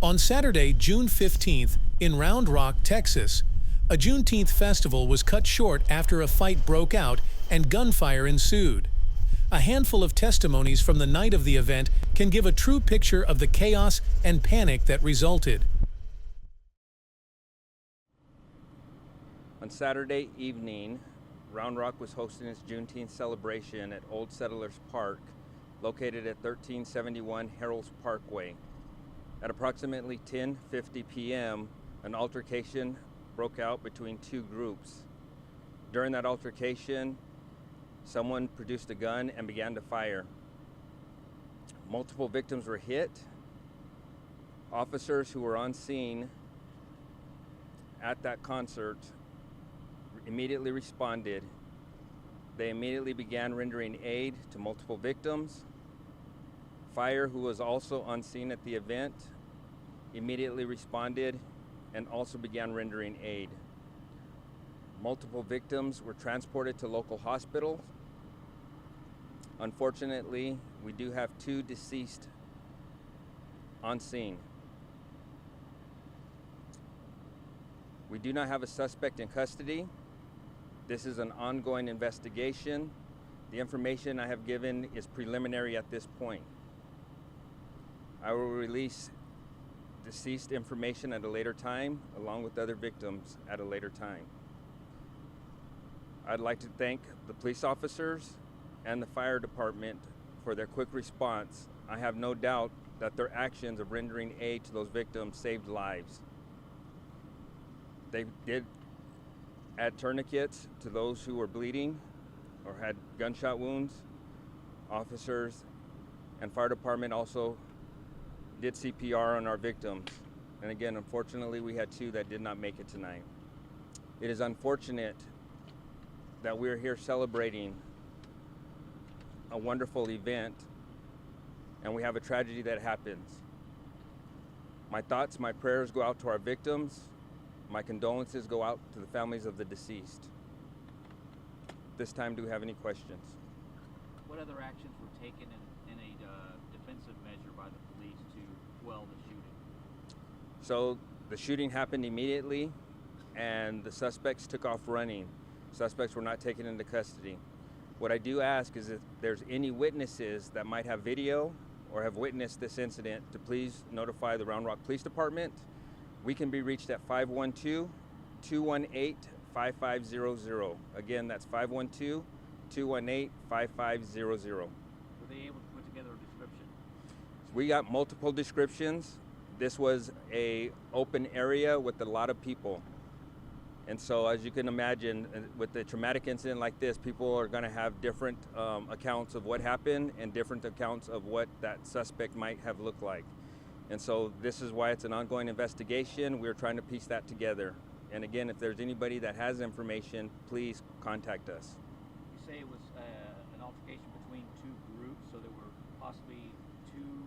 On Saturday, June 15th, in Round Rock, Texas, a Juneteenth festival was cut short after a fight broke out and gunfire ensued. A handful of testimonies from the night of the event can give a true picture of the chaos and panic that resulted. On Saturday evening, Round Rock was hosting its Juneteenth celebration at Old Settlers Park, located at 1371 Harold's Parkway. At approximately 10:50 p.m., an altercation broke out between two groups. During that altercation, someone produced a gun and began to fire. Multiple victims were hit. Officers who were on scene at that concert immediately responded. They immediately began rendering aid to multiple victims. Fire, who was also on scene at the event, immediately responded and also began rendering aid. Multiple victims were transported to local hospitals. Unfortunately, we do have two deceased on scene. We do not have a suspect in custody. This is an ongoing investigation. The information I have given is preliminary at this point. I will release deceased information at a later time, along with other victims at a later time. I'd like to thank the police officers and the fire department for their quick response. I have no doubt that their actions of rendering aid to those victims saved lives. They did add tourniquets to those who were bleeding or had gunshot wounds. Officers and fire department also did CPR on our victims. And again, unfortunately, we had two that did not make it tonight. It is unfortunate that we're here celebrating a wonderful event and we have a tragedy that happens. My thoughts, my prayers go out to our victims. My condolences go out to the families of the deceased. This time, do we have any questions? What other actions were taken in a defensive measure by the police to quell the shooting? So the shooting happened immediately and the suspects took off running. Suspects were not taken into custody. What I do ask is if there's any witnesses that might have video or have witnessed this incident to please notify the Round Rock Police Department. We can be reached at 512-218-5500. Again, that's 512-218-5500. Were they able to put together a description? We got multiple descriptions. This was an open area with a lot of people. And so as you can imagine, with a traumatic incident like this, people are going to have different accounts of what happened and different accounts of what that suspect might have looked like. And so this is why it's an ongoing investigation. We're trying to piece that together. And again, if there's anybody that has information, please contact us. You say it was an altercation between two groups, so there were possibly two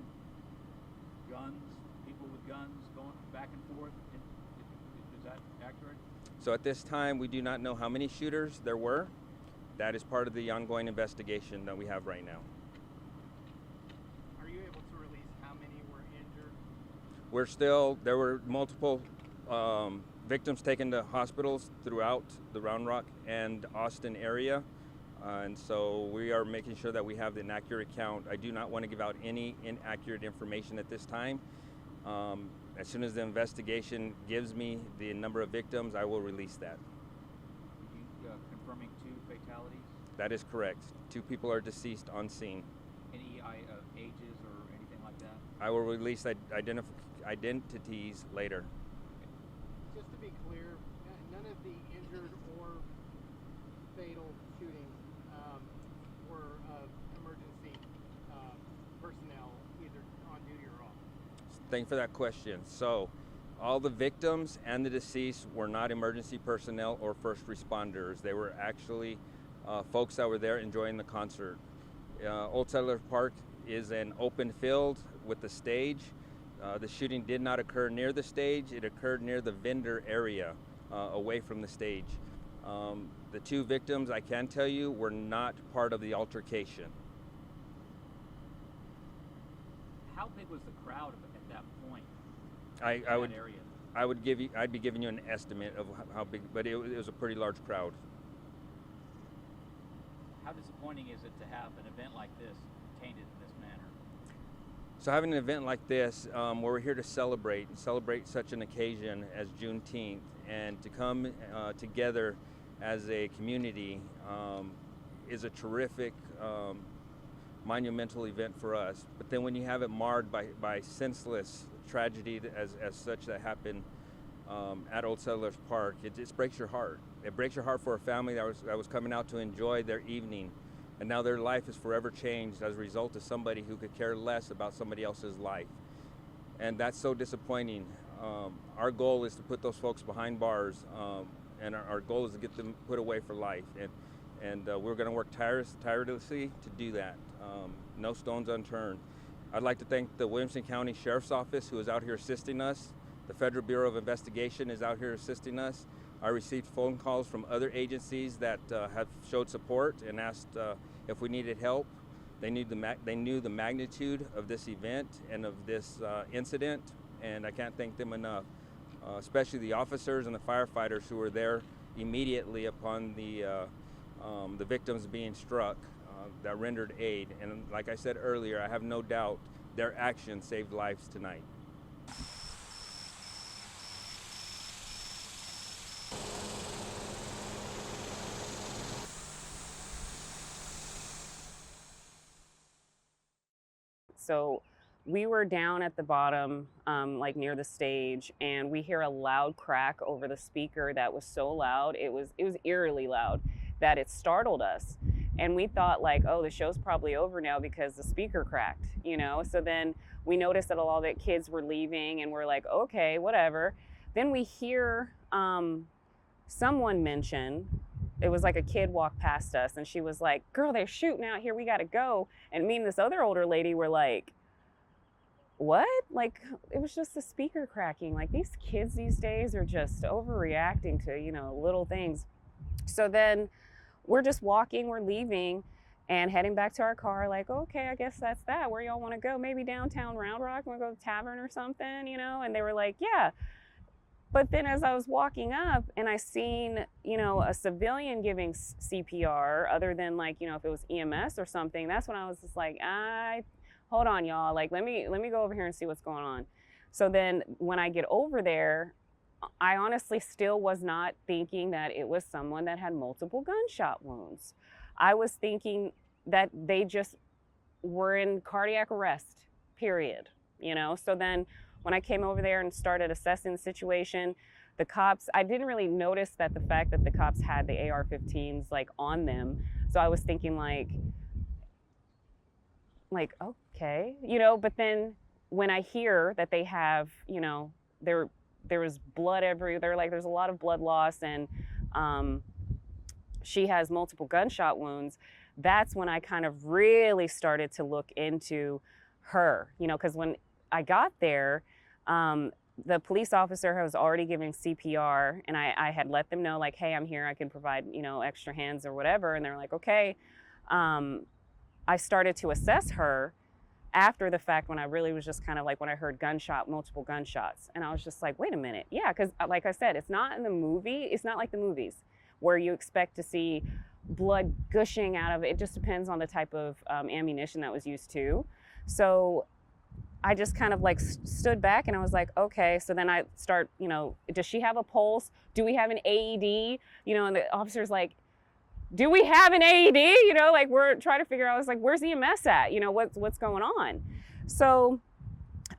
people with guns going back and forth. Is that accurate? So at this time, we do not know how many shooters there were. That is part of the ongoing investigation that we have right now. Are you able to release how many were injured? There were multiple victims taken to hospitals throughout the Round Rock and Austin area. And so we are making sure that we have an accurate count. I do not want to give out any inaccurate information at this time. As soon as the investigation gives me the number of victims, I will release that. You confirming two fatalities? That is correct. Two people are deceased on scene. Any ages or anything like that? I will release identities later. Just to be clear, none of the injured or fatal shootings were emergency personnel, either on duty or off. Thank you for that question. So all the victims and the deceased were not emergency personnel or first responders. They were actually folks that were there enjoying the concert. Old Settlers Park is an open field with a stage. The shooting did not occur near the stage. It occurred near the vendor area, away from the stage. The two victims, I can tell you, were not part of the altercation. How big was the crowd at that point? I in would that area? I'd be giving you an estimate of how big, but it was a pretty large crowd. How disappointing is it to have an event like this tainted in this manner? So having an event like this, where we're here to celebrate such an occasion as Juneteenth, and to come together as a community is a terrific, monumental event for us. But then when you have it marred by senseless tragedy as such that happened at Old Settlers Park, it just breaks your heart. It breaks your heart for a family that was coming out to enjoy their evening, and now their life is forever changed as a result of somebody who could care less about somebody else's life. And that's so disappointing. Our goal is to put those folks behind bars, and our goal is to get them put away for life. And we're going to work tirelessly to do that. No stones unturned. I'd like to thank the Williamson County Sheriff's Office, who is out here assisting us. The Federal Bureau of Investigation is out here assisting us. I received phone calls from other agencies that have showed support and asked if we needed help. They knew the magnitude of this event and of this incident, and I can't thank them enough. Especially the officers and the firefighters who were there immediately upon the victims being struck, that rendered aid. And like I said earlier, I have no doubt their actions saved lives tonight. So we were down at the bottom, like near the stage, and we hear a loud crack over the speaker that was so loud, it was eerily loud, that it startled us. And we thought like, oh, the show's probably over now because the speaker cracked, you know? So then we noticed that a lot of the kids were leaving, and we're like, okay, whatever. Then we hear someone mention, it was like a kid walked past us, and she was like, girl, they're shooting out here, we gotta go. And me and this other older lady were like, what? Like, it was just the speaker cracking. Like, these kids these days are just overreacting to, you know, little things. So then we're just walking, we're leaving and heading back to our car, like, okay, I guess that's that. Where y'all wanna go? Maybe downtown Round Rock, wanna go to the tavern or something, you know? And they were like, yeah. But then as I was walking up and I seen, you know, a civilian giving CPR, other than like, you know, if it was EMS or something, that's when I was just like, hold on, y'all. Like, let me go over here and see what's going on. So then when I get over there, I honestly still was not thinking that it was someone that had multiple gunshot wounds. I was thinking that they just were in cardiac arrest, period, you know? So then when I came over there and started assessing the situation, the cops, I didn't really notice that the fact that the cops had the AR-15s like on them. So I was thinking like, okay, you know, but then when I hear that they have, you know, there was blood everywhere, like there's a lot of blood loss, and she has multiple gunshot wounds, that's when I kind of really started to look into her, you know, because when I got there, the police officer was already giving CPR, and I had let them know like, hey, I'm here, I can provide, you know, extra hands or whatever. And they're like, okay. I started to assess her after the fact, when I really was just kind of like, when I heard multiple gunshots. And I was just like, wait a minute. Yeah, because like I said, it's not in the movie. It's not like the movies where you expect to see blood gushing out of it. It just depends on the type of ammunition that was used too. So I just kind of like stood back and I was like, okay. So then I start, you know, does she have a pulse? Do we have an AED? You know, and the officer's like, do we have an AED? You know, like we're trying to figure out, I was like, where's EMS at? You know, what's going on? So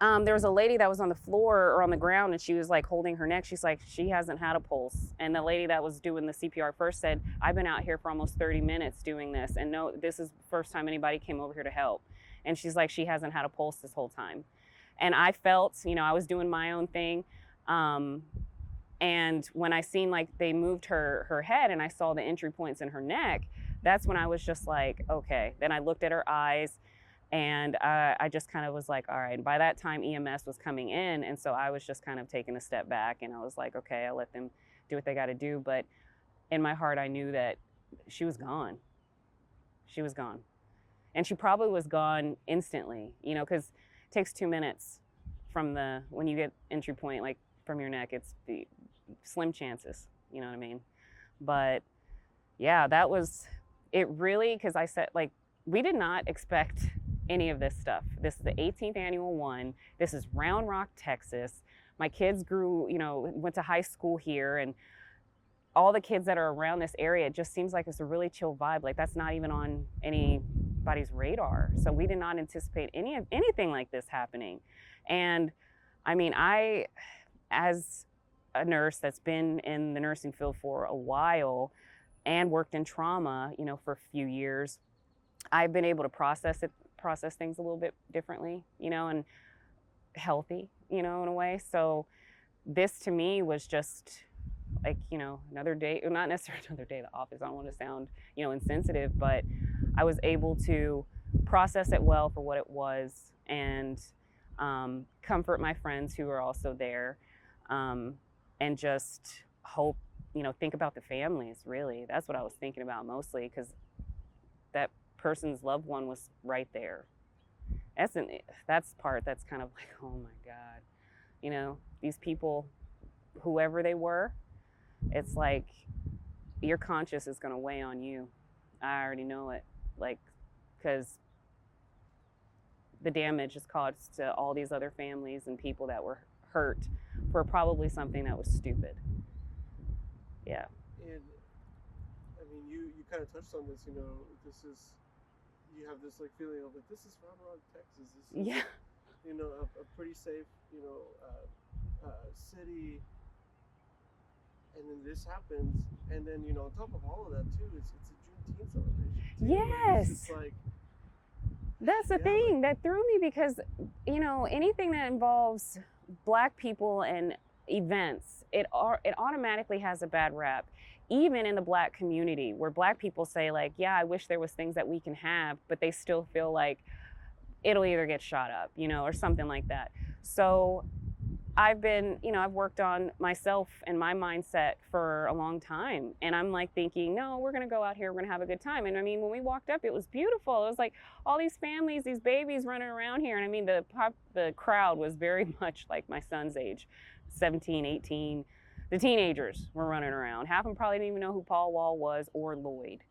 there was a lady that was on the floor or on the ground, and she was like holding her neck. She's like, she hasn't had a pulse. And the lady that was doing the CPR first said, I've been out here for almost 30 minutes doing this, and no, this is the first time anybody came over here to help. And she's like, she hasn't had a pulse this whole time. And I felt, you know, I was doing my own thing. And when I seen like they moved her head and I saw the entry points in her neck, that's when I was just like, okay. Then I looked at her eyes, and I just kind of was like, all right. And by that time, EMS was coming in. And so I was just kind of taking a step back, and I was like, okay, I'll let them do what they got to do. But in my heart, I knew that she was gone. She was gone. And she probably was gone instantly, you know, because it takes 2 minutes from when you get entry point, like from your neck, it's the slim chances, you know what I mean? But yeah, that was it really, because I said, like, we did not expect any of this stuff. This is the 18th annual one. This is Round Rock, Texas. My kids grew, went to high school here, and all the kids that are around this area, it just seems like it's a really chill vibe. Like, that's not even on anybody's radar. So we did not anticipate anything like this happening. And I mean, as a nurse that's been in the nursing field for a while and worked in trauma, for a few years, I've been able to process things a little bit differently, and healthy, in a way. So this to me was just like, another day, not necessarily another day at the office. I don't want to sound, insensitive, but I was able to process it well for what it was, and comfort my friends who are also there, and just hope, think about the families, really. That's what I was thinking about mostly, because that person's loved one was right there. That's the part that's kind of like, oh my God, these people, whoever they were, it's like your conscience is going to weigh on you. I already know it, like, because the damage is caused to all these other families and people that were hurt for probably something that was stupid. Yeah. And I mean, you kind of touched on this, you have this like feeling of like, this is Round Rock, Texas. This is, Yeah. A pretty safe, city. And then this happens, and then on top of all of that too, it's a Juneteenth celebration too. Yes. It's like, that's the thing that threw me, because anything that involves Black people and events, it automatically has a bad rap, even in the Black community, where Black people say, like, yeah, I wish there was things that we can have, but they still feel like it'll either get shot up, or something like that. So I've worked on myself and my mindset for a long time. And I'm like thinking, no, we're going to go out here, we're going to have a good time. And I mean, when we walked up, it was beautiful. It was like all these families, these babies running around here. And I mean, the crowd was very much like my son's age, 17, 18. The teenagers were running around. Half of them probably didn't even know who Paul Wall was or Lloyd.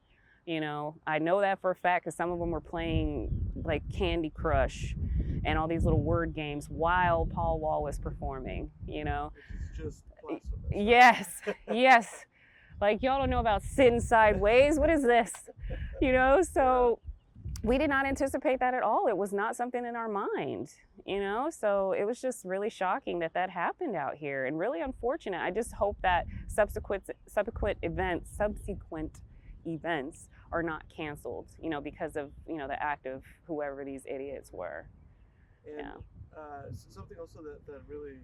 I know that for a fact, because some of them were playing like Candy Crush and all these little word games while Paul Wall was performing, It's just blasphemous. Yes, yes. Like, y'all don't know about sitting sideways. What is this? So we did not anticipate that at all. It was not something in our mind, So it was just really shocking that happened out here, and really unfortunate. I just hope that subsequent events are not canceled, because of, the act of whoever these idiots were. And something also that really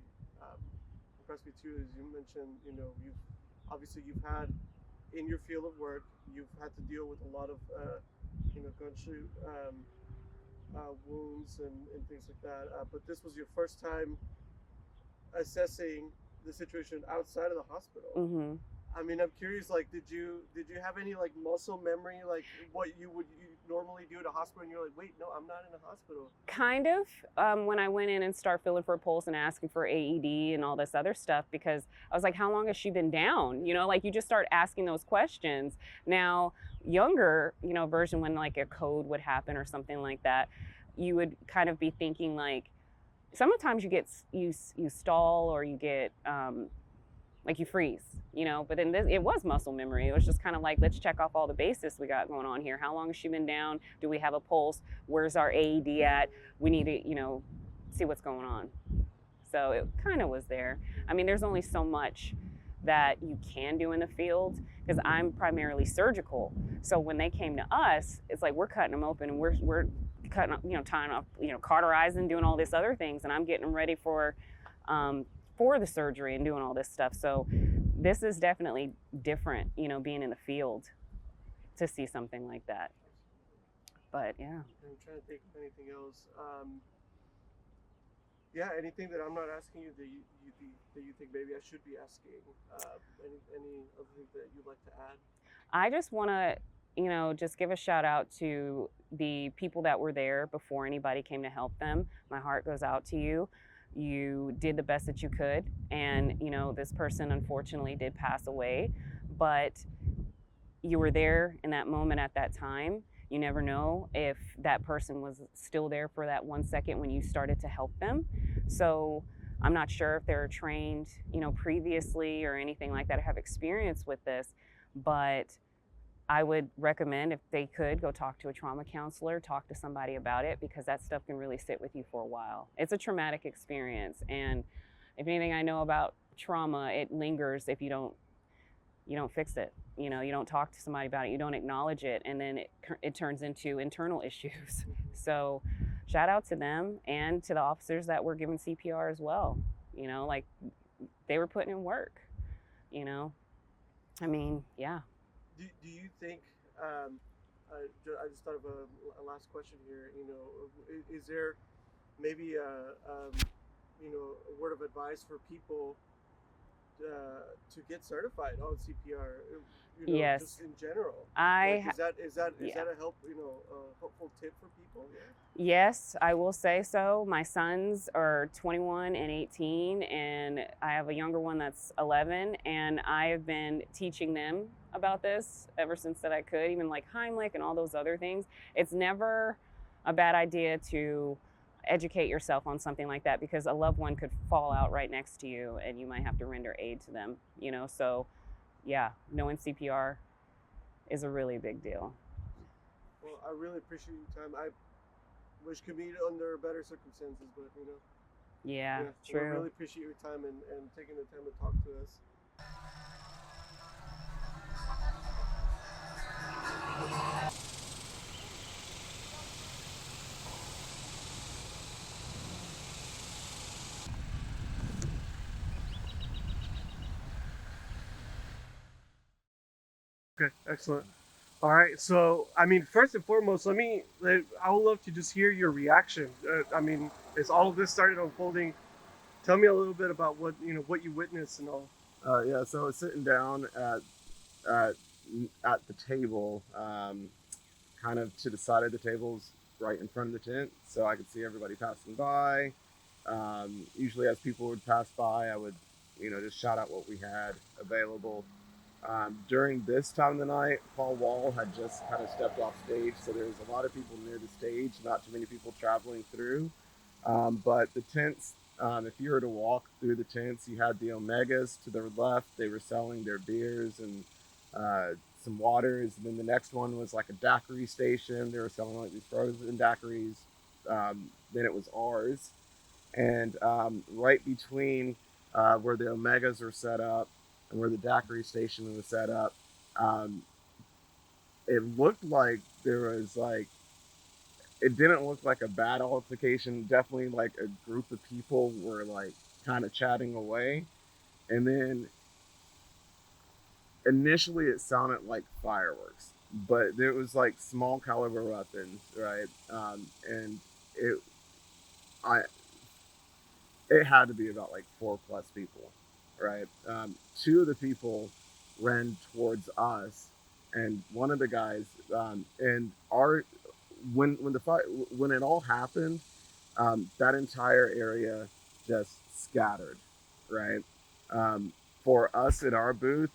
impressed me too is you mentioned, you've had in your field of work, you've had to deal with a lot of, gunshot wounds and things like that. But this was your first time assessing the situation outside of the hospital. Mm-hmm. I mean, I'm curious, like, did you have any like muscle memory, like what you normally do at a hospital, and you're like, wait, no, I'm not in a hospital? Kind of, when I went in and started feeling for a pulse and asking for AED and all this other stuff, because I was like, how long has she been down? Like, you just start asking those questions. Now, younger, version, when like a code would happen or something like that, you would kind of be thinking like, sometimes you stall, or you get, like, you freeze, but then it was muscle memory. It was just kind of like, let's check off all the bases we got going on here. How long has she been down? Do we have a pulse? Where's our AED at? We need to, see what's going on. So it kind of was there. I mean, there's only so much that you can do in the field, because I'm primarily surgical. So when they came to us, it's like we're cutting them open, and we're cutting, tying up, cauterizing, doing all this other things, and I'm getting them ready for the surgery and doing all this stuff. So this is definitely different, being in the field, to see something like that. But yeah. I'm trying to think of anything else. Anything that I'm not asking you that you think maybe I should be asking? Any other things that you'd like to add? I just want to, just give a shout out to the people that were there before anybody came to help them. My heart goes out to you. You did the best that you could, and this person unfortunately did pass away, but you were there in that moment at that time. You never know if that person was still there for that 1 second when you started to help them. So I'm not sure if they're trained, previously or anything like that, or have experience with this, but I would recommend, if they could, go talk to a trauma counselor, talk to somebody about it, because that stuff can really sit with you for a while. It's a traumatic experience, and if anything I know about trauma, it lingers if you don't fix it. You don't talk to somebody about it, you don't acknowledge it, and then it turns into internal issues. So shout out to them and to the officers that were given CPR as well. Like, they were putting in work. I mean, yeah. Do you think, I just thought of a last question here, is there maybe a word of advice for people to get certified on CPR, Yes. just in general? I Is that yeah. a helpful tip for people? Yeah. Yes, I will say so. My sons are 21 and 18, and I have a younger one that's 11, and I have been teaching them about this ever since that I could, even like Heimlich and all those other things. It's never a bad idea to educate yourself on something like that, because a loved one could fall out right next to you and you might have to render aid to them, so yeah, knowing CPR is a really big deal. Well, I really appreciate your time. I wish could meet under better circumstances, but Yeah, I true. really appreciate your time and taking the time to talk to us. Okay, excellent. All right, so I mean, first and foremost, I would love to just hear your reaction. As all of this started unfolding, tell me a little bit about what you witnessed and all. Yeah, so I was sitting down at, at the table, kind of to the side of the tables, right in front of the tent, so I could see everybody passing by. Usually, as people would pass by, I would, just shout out what we had available. During this time of the night, Paul Wall had just kind of stepped off stage, so there was a lot of people near the stage, not too many people traveling through. But the tents, if you were to walk through the tents, you had the Omegas to their left. They were selling their beers and some waters. And then the next one was like a daiquiri station. They were selling like these frozen daiquiris. Then it was ours. And right between where the Omegas are set up and where the daiquiri station was set up, um, it looked like there was like, it didn't look like a bad altercation. Definitely like a group of people were like kind of chatting away. And then initially it sounded like fireworks, but there was like small caliber weapons, right? And it, I, it had to be about like 4+ people, right? Two of the people ran towards us, and one of the guys, and our, when it all happened, that entire area just scattered, right? For us at our booth,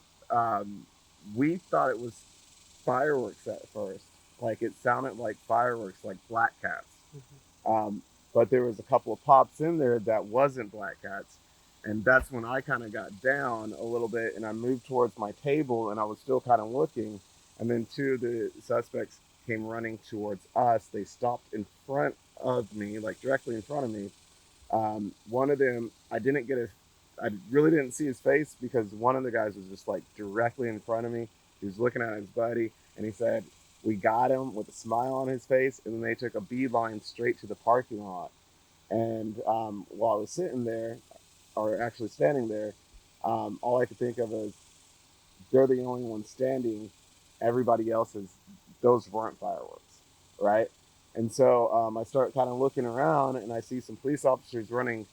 we thought it was fireworks at first. Like it sounded like fireworks, like black cats. But there was a couple of pops in there that wasn't black cats. And that's when I kind of got down a little bit and I moved towards my table and I was still kind of looking. And then two of the suspects came running towards us. They stopped in front of me, like directly in front of me. One of them, I really didn't see his face because one of the guys was just like directly in front of me. He was looking at his buddy and he said, "We got him," with a smile on his face. And then they took a beeline straight to the parking lot. And while I was sitting there, or actually standing there, all I could think of is they're the only ones standing. Everybody else is, those weren't fireworks, right? And so I start kind of looking around and I see some police officers running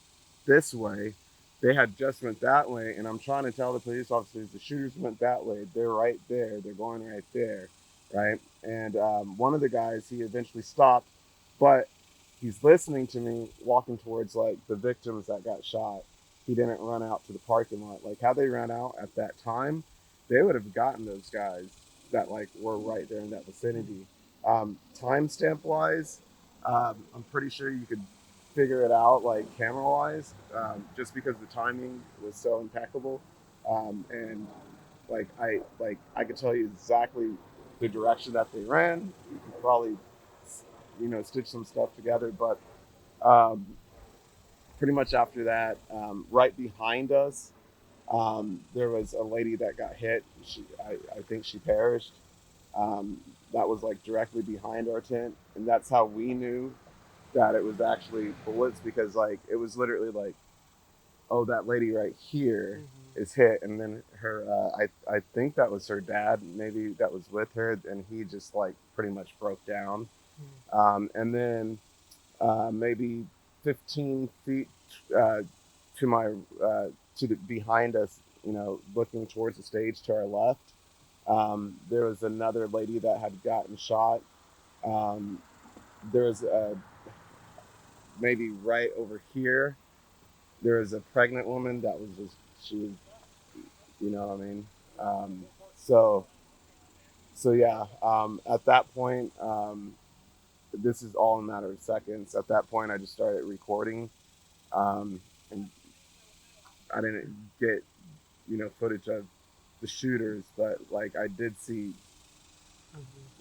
this way. They had just went that way, and I'm trying to tell the police officers the shooters went that way. They're right there. They're going right there, right? And one of the guys, he eventually stopped, but he's listening to me walking towards like the victims that got shot. He didn't run out to the parking lot. Like, had they ran out at that time, they would have gotten those guys that like were right there in that vicinity. Timestamp wise, I'm pretty sure you could figure it out like camera wise, just because the timing was so impeccable. And I could tell you exactly the direction that they ran. You could probably, stitch some stuff together, but pretty much after that, right behind us, there was a lady that got hit. I think she perished. That was like directly behind our tent, and that's how we knew that it was actually bullets, because like it was literally like, oh, that lady right here is hit, and then her, I think that was her dad, maybe that was with her, and he just like pretty much broke down. And then maybe 15 feet to my to the behind us, looking towards the stage to our left, there was another lady that had gotten shot. There was maybe right over here, there was a pregnant woman that was just, she was, you know what I mean? So yeah, at that point, this is all in a matter of seconds. At that point, I just started recording, and I didn't get, footage of the shooters, but like I did see,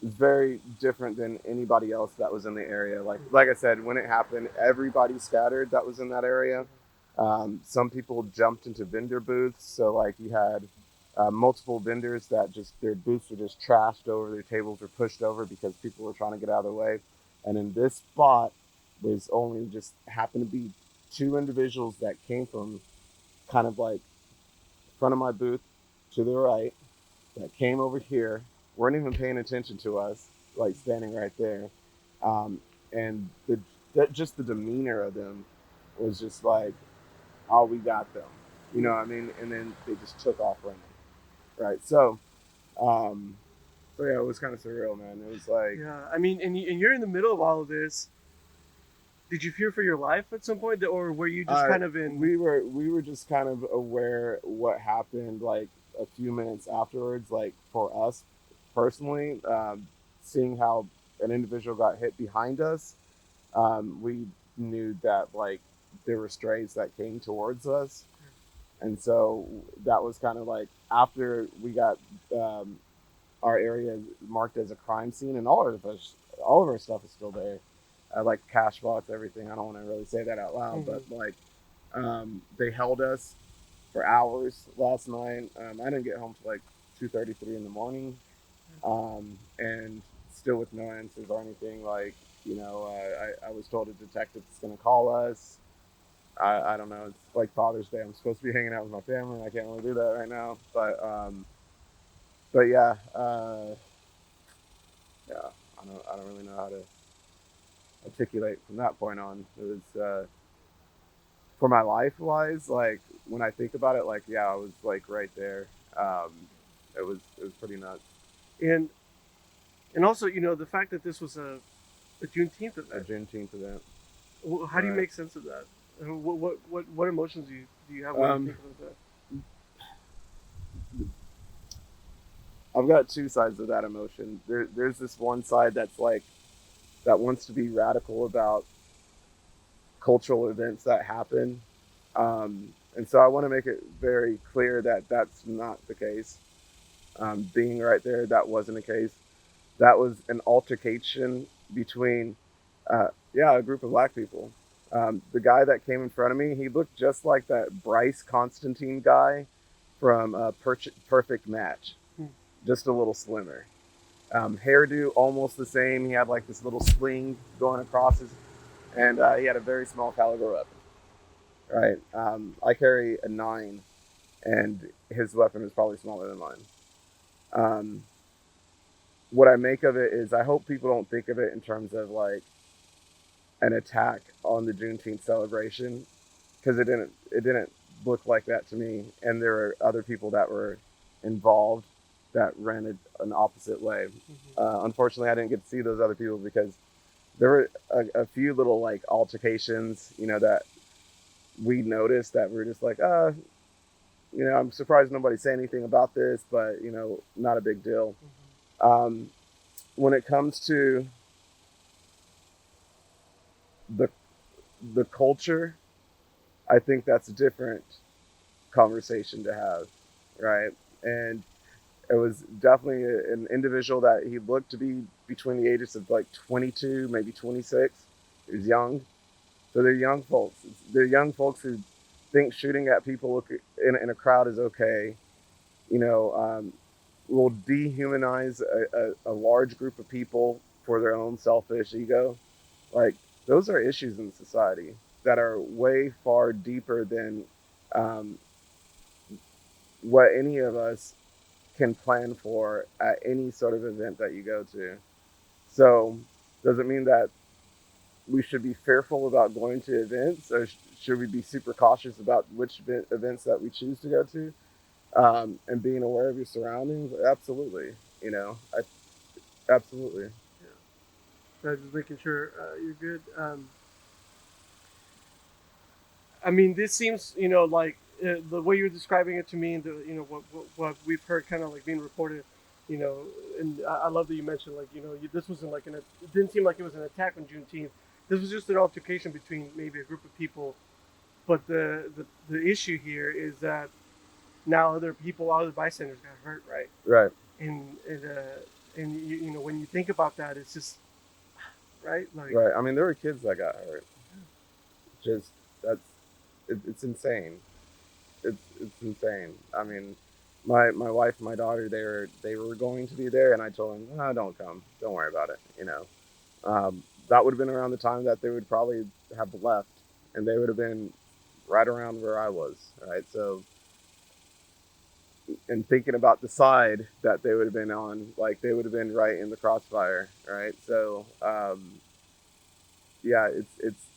it's very different than anybody else that was in the area. Like I said, when it happened, everybody scattered that was in that area. Some people jumped into vendor booths, so like you had multiple vendors that just, their booths were just trashed over, their tables were pushed over because people were trying to get out of the way. And in this spot was only just happened to be two individuals that came from kind of like front of my booth to the right, that came over here, weren't even paying attention to us, like standing right there. And just the demeanor of them was just like, oh, we got them, you know what I mean? And then they just took off running, right? So yeah, it was kind of surreal, man. It was like, Yeah, I mean, and you're in the middle of all of this. Did you fear for your life at some point, or were you just kind of in? We were just kind of aware what happened like a few minutes afterwards. Like for us personally, seeing how an individual got hit behind us, we knew that like there were strays that came towards us, and so that was kind of like after we got our area marked as a crime scene, and all of our stuff is still there. Like cash box, everything. I don't want to really say that out loud, but like they held us for hours last night. I didn't get home till like 2:33 in the morning, and still with no answers or anything. Like, I was told a detective is going to call us. I don't know. It's like Father's Day. I'm supposed to be hanging out with my family. I can't really do that right now. But yeah, I don't really know how to articulate from that point on. It was for my life wise, like when I think about it, like yeah, I was like right there. It was pretty nuts. And also, the fact that this was a Juneteenth event. A Juneteenth event. How do you make sense of that? What emotions do you have when you think about that? I've got two sides of that emotion. There's this one side that's like, that wants to be radical about cultural events that happen. And so I want to make it very clear that that's not the case. Being right there, that wasn't the case. That was an altercation between, a group of black people. The guy that came in front of me, he looked just like that Bryce Constantine guy from Perfect Match. Just a little slimmer. Hairdo almost the same. He had like this little sling going across his, and he had a very small caliber weapon. Right. I carry a 9, and his weapon is probably smaller than mine. What I make of it is I hope people don't think of it in terms of like an attack on the Juneteenth celebration, because it didn't look like that to me. And there were other people that were involved that ran an opposite way. Unfortunately, I didn't get to see those other people because there were a few little like altercations, that we noticed that we were just like, I'm surprised nobody said anything about this, but not a big deal. When it comes to the the culture, I think that's a different conversation to have, right? And it was definitely an individual that he looked to be between the ages of like 22, maybe 26. He was young. So they're young folks. They're young folks who think shooting at people in a crowd is okay. Will dehumanize a large group of people for their own selfish ego. Like, those are issues in society that are way far deeper than um, what any of us can plan for at any sort of event that you go to. So, does it mean that we should be fearful about going to events, or should we be super cautious about which events that we choose to go to, and being aware of your surroundings? Absolutely. Absolutely. So just making sure you're good. I mean, this seems, like the way you're describing it to me, and what we've heard kind of like being reported, and I love that you mentioned like, this wasn't like it didn't seem like it was an attack on Juneteenth. This was just an altercation between maybe a group of people. But the issue here is that now other bystanders got hurt, right? Right. And when you think about that, it's just right, like Right. I mean, there were kids that got hurt. Just that's it's insane. It's insane. I mean, my wife and my daughter, they were going to be there, and I told them, oh, don't come, don't worry about it. That would have been around the time that they would probably have left, and they would have been right around where I was, right? So, and thinking about the side that they would have been on, like they would have been right in the crossfire, right? So, yeah,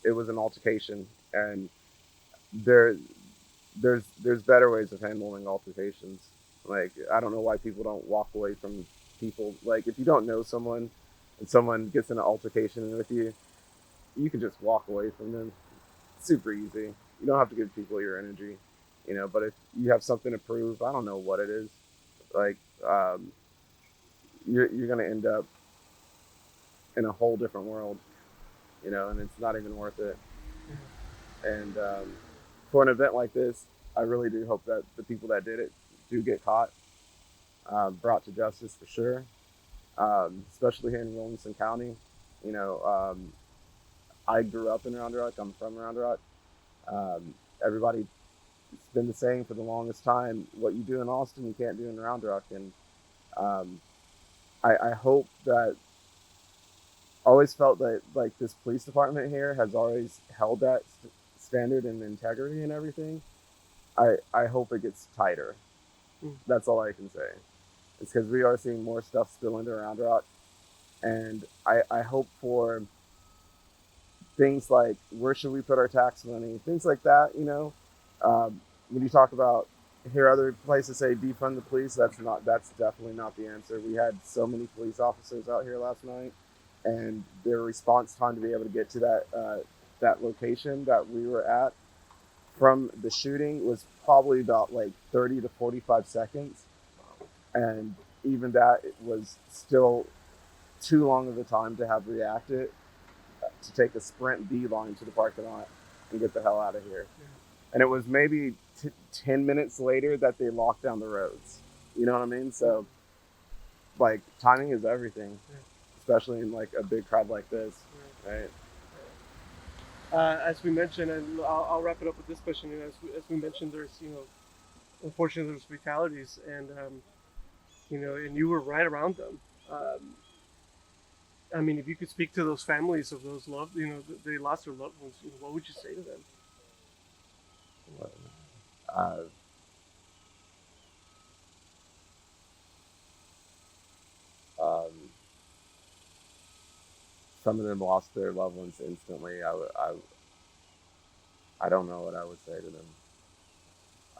it was an altercation, and there there's better ways of handling altercations. Like, I don't know why people don't walk away from people. Like, if you don't know someone and someone gets in an altercation with you, you can just walk away from them. Super easy. You don't have to give people your energy, but if you have something to prove, I don't know what it is, like, you're gonna end up in a whole different world, and it's not even worth it. And for an event like this, I really do hope that the people that did it do get caught, brought to justice for sure, especially here in Williamson County. I grew up in Round Rock. I'm from Round Rock. Everybody, it's been the saying for the longest time, what you do in Austin, you can't do in Round Rock. And I hope that, always felt that like this police department here has always held that standard and integrity and everything. I hope it gets tighter. That's all I can say. It's because we are seeing more stuff spill into Round Rock. And I hope for things like, where should we put our tax money? Things like that, when you talk about, hear other places say defund the police, that's definitely not the answer. We had so many police officers out here last night, and their response time to be able to get to that location that we were at from the shooting was probably about like 30 to 45 seconds. And even that, it was still too long of a time to have reacted to take a sprint beeline to the parking lot and get the hell out of here. Yeah. And it was maybe 10 minutes later that they locked down the roads. You know what I mean? So, like, timing is everything, especially in like a big crowd like this, right? As we mentioned, and I'll wrap it up with this question. As we mentioned, there's unfortunately there's fatalities, and and you were right around them. I mean, if you could speak to those families of those loved, they lost their loved ones, what would you say to them? Some of them lost their loved ones instantly. I don't know what I would say to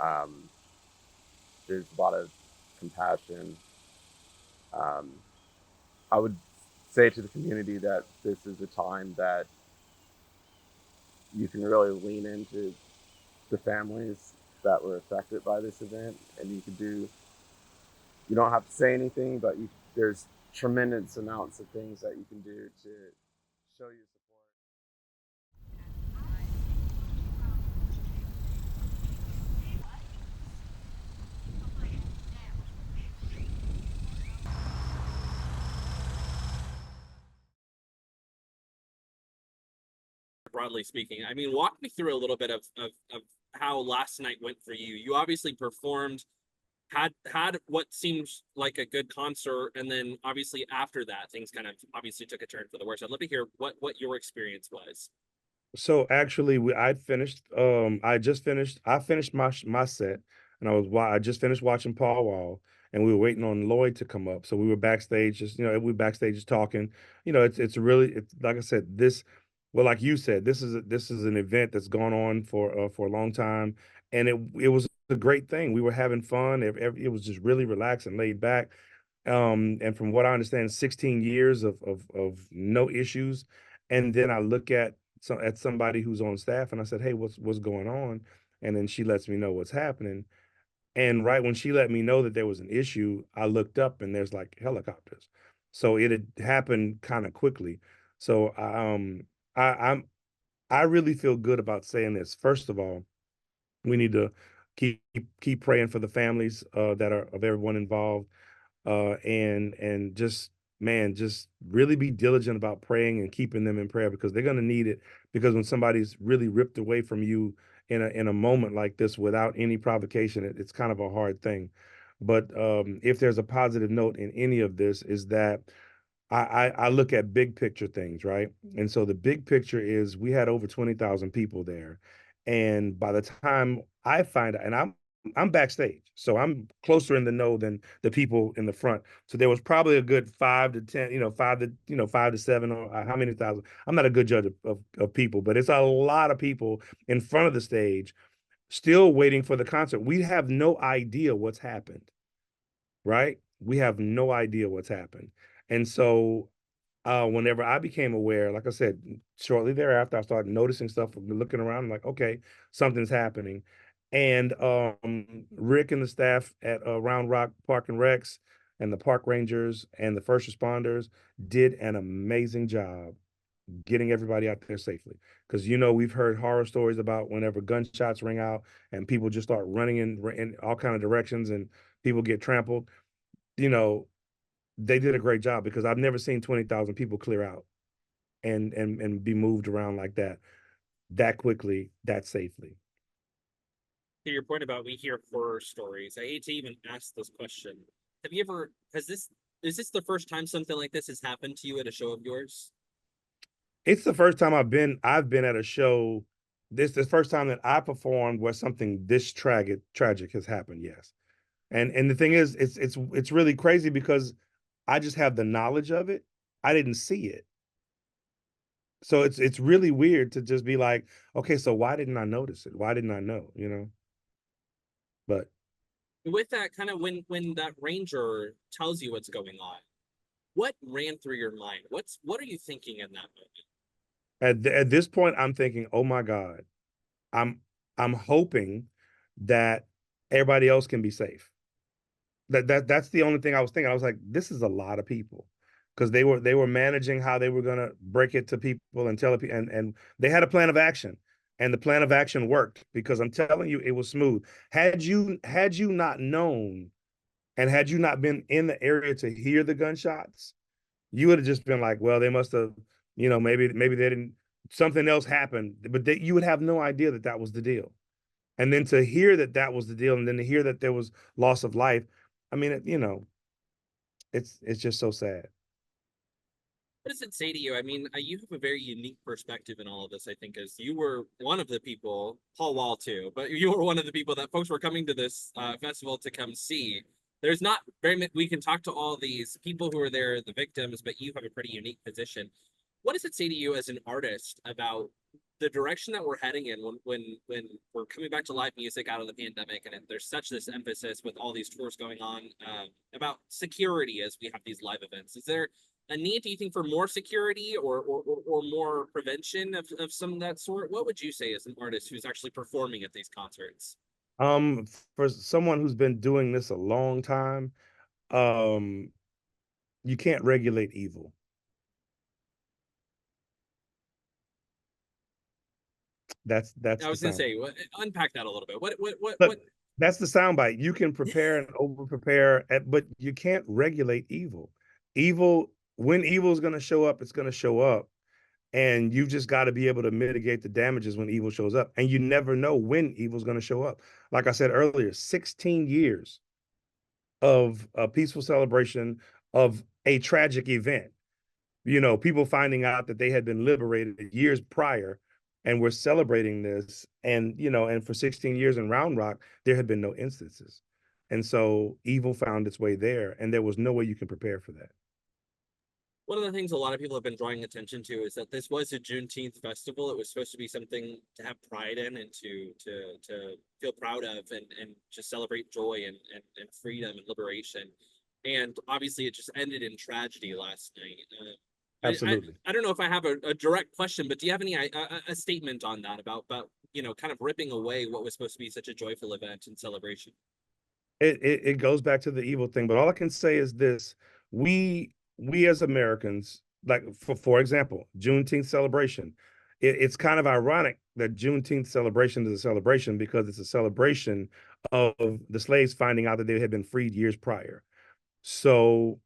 them. There's a lot of compassion. I would say to the community that this is a time that you can really lean into the families that were affected by this event, and you don't have to say anything, but there's tremendous amounts of things that you can do to show your support. Broadly speaking, I mean, walk me through a little bit of how last night went for you. You obviously performed, had what seems like a good concert, and then obviously after that, things kind of obviously took a turn for the worse. I'd love to hear what your experience was. So actually, I finished. I finished my set, and I just finished watching Paul Wall, and we were waiting on Lloyd to come up. So we were backstage, we were backstage just talking. It's like I said, well, like you said, this is an event that's gone on for a long time, and it was a great thing. We were having fun. It was just really relaxed and laid back. And from what I understand, 16 years of no issues. And then I look at somebody who's on staff, and I said, "Hey, what's going on?" And then she lets me know what's happening. And right when she let me know that there was an issue, I looked up and there's like helicopters. So it had happened kind of quickly. So I I'm I really feel good about saying this. First of all, we need to keep keep praying for the families that are of everyone involved, and just, man, just really be diligent about praying and keeping them in prayer, because they're going to need it. Because when somebody's really ripped away from you in a moment like this without any provocation, it's kind of a hard thing. But if there's a positive note in any of this, is that I look at big picture things, right? And so the big picture is we had over 20,000 people there. And by the time I find out, and I'm backstage, so I'm closer in the know than the people in the front. So there was probably a good 5 to 10, 5 to 7, or how many thousand. I'm not a good judge of people, but it's a lot of people in front of the stage still waiting for the concert. We have no idea what's happened, right? We have no idea what's happened. And so whenever I became aware, like I said, shortly thereafter, I started noticing stuff, looking around, I'm like, okay, something's happening. And Rick and the staff at Round Rock Park and Recs, and the park rangers and the first responders did an amazing job getting everybody out there safely. Because we've heard horror stories about whenever gunshots ring out and people just start running in all kind of directions and people get trampled. You know, they did a great job, because I've never seen 20,000 people clear out and be moved around like that quickly, that safely. To your point about we hear horror stories, I hate to even ask this question. Is this the first time something like this has happened to you at a show of yours? It's the first time I've been at a show. This is the first time that I performed where something this tragic has happened. Yes. And the thing is, it's really crazy, because I just have the knowledge of it. I didn't see it. So it's really weird to just be like, okay, so why didn't I notice it? Why didn't I know? But With that, kind of when that ranger tells you what's going on, what ran through your mind? What are you thinking in that moment? at this point, I'm thinking, oh my God, I'm I'm hoping that everybody else can be safe. That's the only thing I was thinking. I was like, this is a lot of people, because they were managing how they were gonna break it to people and tell people, and they had a plan of action, and the plan of action worked, because I'm telling you, it was smooth. Had you not known, and had you not been in the area to hear the gunshots, you would have just been like, well, they must have, maybe they didn't, something else happened, but you would have no idea that that was the deal. And then to hear that that was the deal, and then to hear that there was loss of life, I mean, it's just so sad. What does it say to you? I mean, you have a very unique perspective in all of this, I think, as you were one of the people, Paul Wall too, but you were one of the people that folks were coming to this festival to come see. There's not very many, we can talk to all these people who are there, the victims, but you have a pretty unique position. What does it say to you as an artist about the direction that we're heading in when we're coming back to live music out of the pandemic, and there's such this emphasis with all these tours going on about security as we have these live events? Is there a need, do you think, for more security or more prevention of some of that sort? What would you say as an artist who's actually performing at these concerts? For someone who's been doing this a long time, um, you can't regulate evil. That's I the was gonna sound. say, unpack that a little bit. Look, that's the soundbite. You can prepare and over prepare, but you can't regulate evil. Evil, when evil is going to show up, it's going to show up. And you've just got to be able to mitigate the damages when evil shows up. And you never know when evil is going to show up. Like I said earlier, 16 years of a peaceful celebration of a tragic event. You know, people finding out that they had been liberated years prior and we're celebrating this. And, you know, and for 16 years in Round Rock, there had been no instances. And so evil found its way there, and there was no way you can prepare for that. One of the things a lot of people have been drawing attention to is that this was a Juneteenth festival. It was supposed to be something to have pride in and to feel proud of and just celebrate joy and freedom and liberation. And obviously, it just ended in tragedy last night. Absolutely. I don't know if I have a direct question, but do you have any a statement on that about kind of ripping away what was supposed to be such a joyful event and celebration? It goes back to the evil thing, but all I can say is this: we as Americans, like for example, Juneteenth celebration. It's kind of ironic that Juneteenth celebration is a celebration because it's a celebration of the slaves finding out that they had been freed years prior. So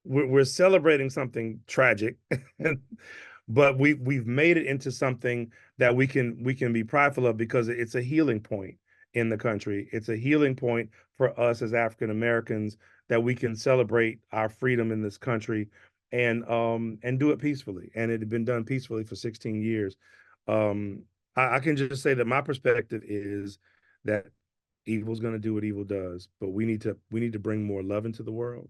we're celebrating something tragic, but we've made it into something that we can be prideful of because it's a healing point in the country. It's a healing point for us as African Americans that we can celebrate our freedom in this country and do it peacefully. And it had been done peacefully for 16 years. I can just say that my perspective is that evil's going to do what evil does, but we need to bring more love into the world.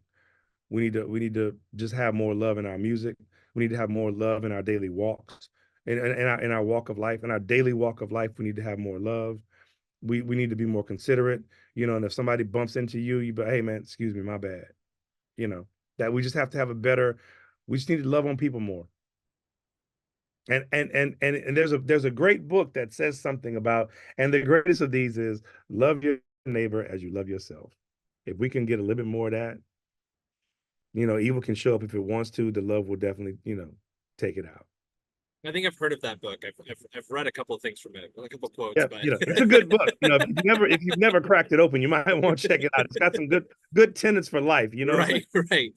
We need to just have more love in our music. We need to have more love in our daily walks, in our walk of life. In our daily walk of life, we need to have more love. We need to be more considerate, you know. And if somebody bumps into you, you be, hey man, excuse me, my bad. You know, that we just have to have a better. We just need to love on people more. And there's a great book that says something about, and the greatest of these is love your neighbor as you love yourself. If we can get a little bit more of that, you know, evil can show up if it wants to. The love will definitely, you know, take it out. I think I've heard of that book. I've read a couple of things from it, a couple of quotes, Yeah, but you know, it's a good book. You know, if you've never cracked it open, you might want to check it out. It's got some good tenets for life. You know, right, right.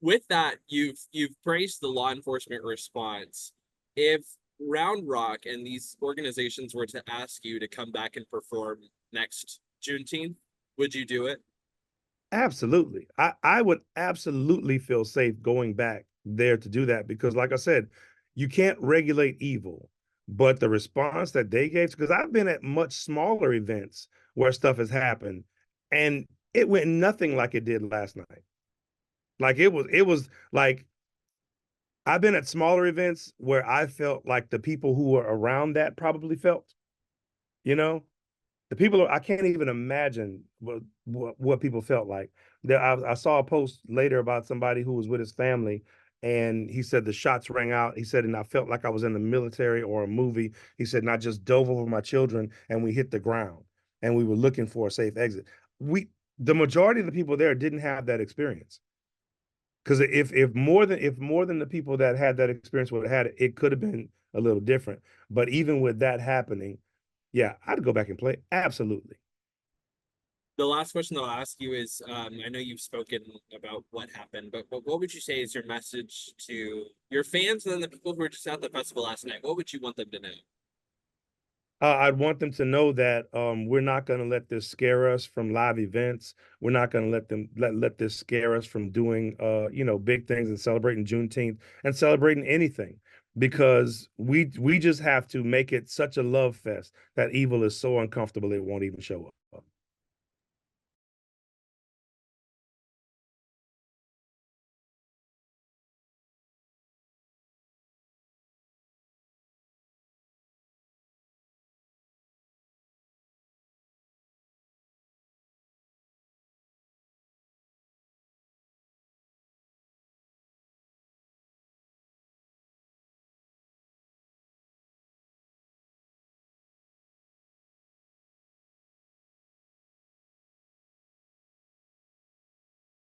With that, you've praised the law enforcement response. If Round Rock and these organizations were to ask you to come back and perform next Juneteenth, would you do it? absolutely. I would absolutely feel safe going back there to do that because, like I said, you can't regulate evil, but the response that they gave, because I've been at much smaller events where stuff has happened, and it went nothing like it did last night. Like it was like I've been at smaller events where I felt like the people who were around that probably felt, you know, the people I can't even imagine what people felt like. There, I saw a post later about somebody who was with his family, and he said the shots rang out. He said, and I felt like I was in the military or a movie. He said, and I just dove over my children, and we hit the ground, and we were looking for a safe exit. The majority of the people there didn't have that experience. Because if more than the people that had that experience would have had it, it could have been a little different. But even with that happening, yeah, I'd go back and play. Absolutely. The last question I'll ask you is, I know you've spoken about what happened, but what would you say is your message to your fans and then the people who were just at the festival last night? What would you want them to know? I'd want them to know that we're not going to let this scare us from live events. We're not going to let this scare us from doing big things and celebrating Juneteenth and celebrating anything, because we just have to make it such a love fest that evil is so uncomfortable it won't even show up.